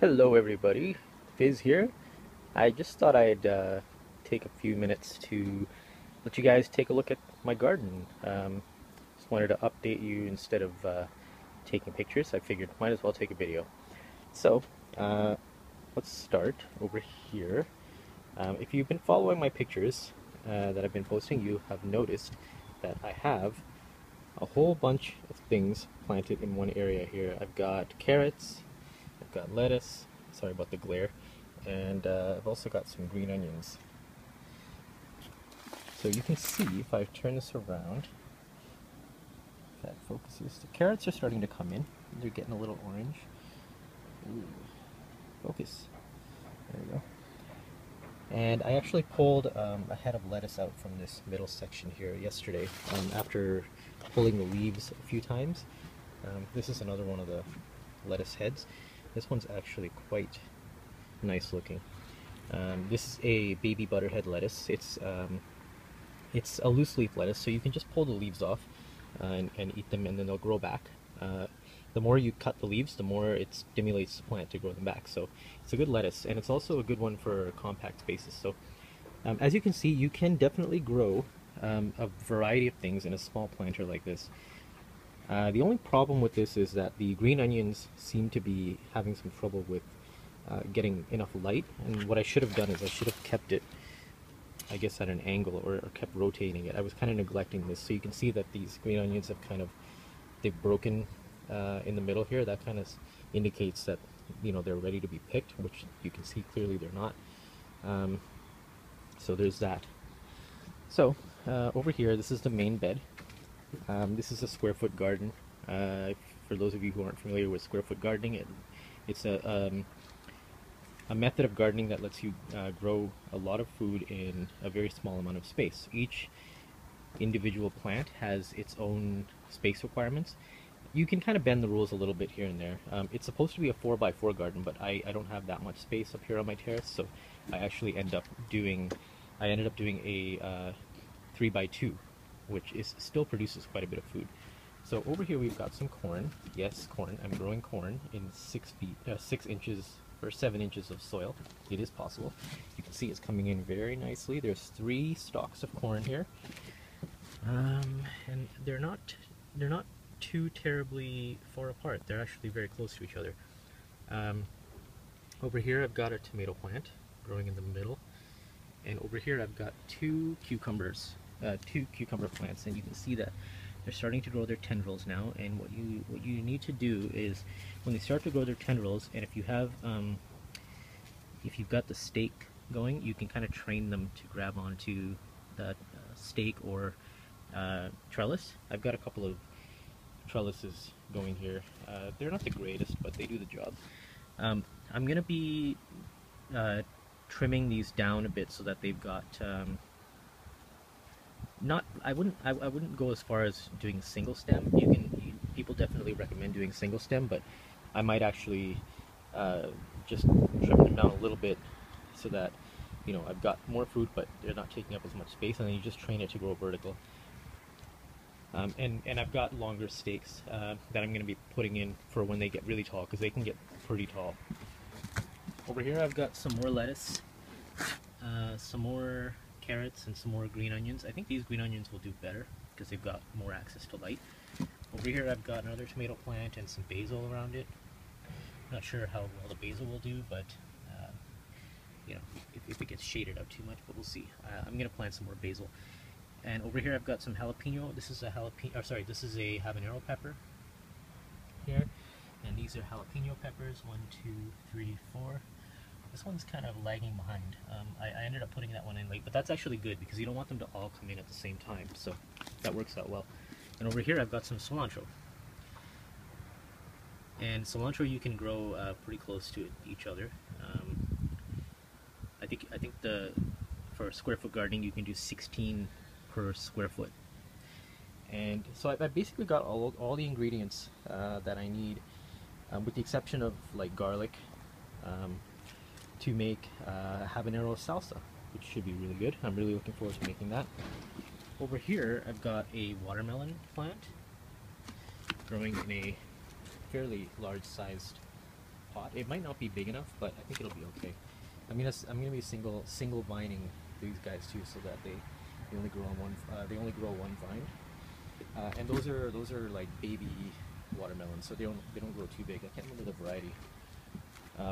Hello everybody, Fizz here. I just thought I'd take a few minutes to let you guys take a look at my garden. Just wanted to update you instead of taking pictures. I figured might as well take a video. So, uh, let's start over here. If you've been following my pictures that I've been posting, you have noticed that I have a whole bunch of things planted in one area here. I've got carrots, I've got lettuce, sorry about the glare, and I've also got some green onions. So you can see, if I turn this around, if that focuses, the carrots are starting to come in. They're getting a little orange. Ooh, focus. There we go. And I actually pulled a head of lettuce out from this middle section here yesterday after pulling the leaves a few times. This is another one of the lettuce heads. This one's actually quite nice looking. This is a baby butterhead lettuce. It's a loose leaf lettuce, so you can just pull the leaves off and eat them, and then they'll grow back. The more you cut the leaves, the more it stimulates the plant to grow them back. So it's a good lettuce, and it's also a good one for compact spaces. So as you can see, you can definitely grow a variety of things in a small planter like this. The only problem with this is that the green onions seem to be having some trouble with getting enough light, and what I should have done is I should have kept it, I guess, at an angle, or kept rotating it. I was kind of neglecting this, so you can see that these green onions have they've broken in the middle here. That kind of indicates that, you know, they're ready to be picked, which you can see clearly they're not. So there's that. So over here, this is the main bed. This is a square foot garden. For those of you who aren't familiar with square foot gardening, it's a method of gardening that lets you grow a lot of food in a very small amount of space. Each individual plant has its own space requirements. You can kind of bend the rules a little bit here and there. It's supposed to be a 4x4 garden, but I don't have that much space up here on my terrace, so I actually ended up doing a 3x2, which still produces quite a bit of food. So over here we've got some corn. Yes, corn. I'm growing corn in 6 inches or 7 inches of soil. It is possible. You can see it's coming in very nicely. There's 3 stalks of corn here, and they're not too terribly far apart. They're actually very close to each other. Over here I've got a tomato plant growing in the middle, and over here I've got two cucumber plants, and you can see that they're starting to grow their tendrils now. And what you need to do is, when they start to grow their tendrils, and if you've got the stake going, you can kind of train them to grab onto that stake or trellis. I've got a couple of trellises going here. They're not the greatest, but they do the job. I'm gonna be trimming these down a bit so that they've got I wouldn't go as far as doing single stem. People definitely recommend doing single stem, but I might actually just trim them down a little bit so that, you know, I've got more fruit, but they're not taking up as much space, and then you just train it to grow vertical. And I've got longer stakes that I'm going to be putting in for when they get really tall, because they can get pretty tall. Over here I've got some more lettuce, some more carrots, and some more green onions. I think these green onions will do better because they've got more access to light. Over here I've got another tomato plant and some basil around it. Not sure how well the basil will do, but you know, if it gets shaded out too much, but we'll see. I'm going to plant some more basil. And over here I've got some jalapeno. This is a this is a habanero pepper here, and these are jalapeno peppers. 1, 2, 3, 4. This one's kind of lagging behind. I ended up putting that one in late, but that's actually good because you don't want them to all come in at the same time, so that works out well. And over here I've got some cilantro. And cilantro you can grow pretty close to each other. I think for square foot gardening you can do 16 per square foot. And so I basically got all the ingredients that I need, with the exception of like garlic, to make habanero salsa, which should be really good. I'm really looking forward to making that. Over here I've got a watermelon plant growing in a fairly large sized pot. It might not be big enough, but I think it'll be okay. I'm gonna be single vining these guys too, so that they only grow on one. They only grow one vine, and those are like baby watermelons, so they don't grow too big. I can't remember the variety.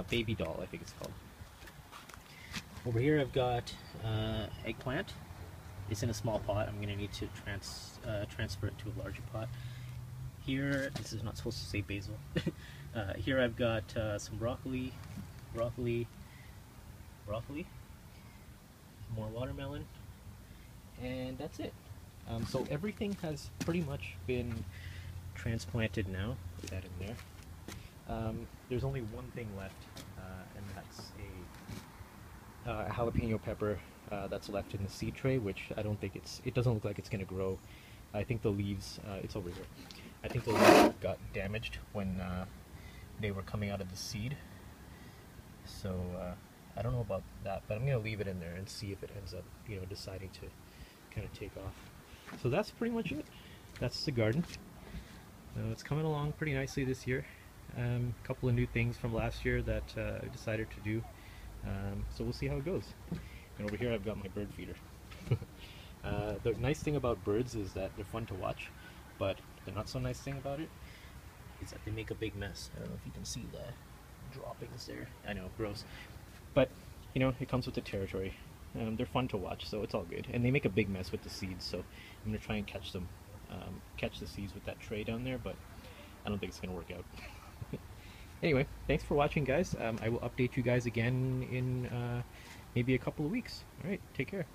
Baby doll, I think it's called. Over here, I've got eggplant. It's in a small pot. I'm gonna need to transfer it to a larger pot. Here, this is not supposed to say basil. Here I've got some broccoli, more watermelon, and that's it. So everything has pretty much been transplanted now. Put that in there. There's only one thing left, and that's a jalapeno pepper that's left in the seed tray, which I don't think it doesn't look like it's going to grow. I think the leaves, it's over here. I think the leaves got damaged when they were coming out of the seed. So I don't know about that, but I'm going to leave it in there and see if it ends up, deciding to kind of take off. So that's pretty much it. That's the garden. It's coming along pretty nicely this year. A couple of new things from last year that I decided to do. So we'll see how it goes. And over here I've got my bird feeder. The nice thing about birds is that they're fun to watch, but the not so nice thing about it is that they make a big mess. I don't know if you can see the droppings there. I know, gross. But, it comes with the territory. They're fun to watch, so it's all good. And they make a big mess with the seeds, so I'm going to try and catch them. Catch the seeds with that tray down there, but I don't think it's going to work out. Anyway, thanks for watching, guys. I will update you guys again in maybe a couple of weeks. Alright, take care.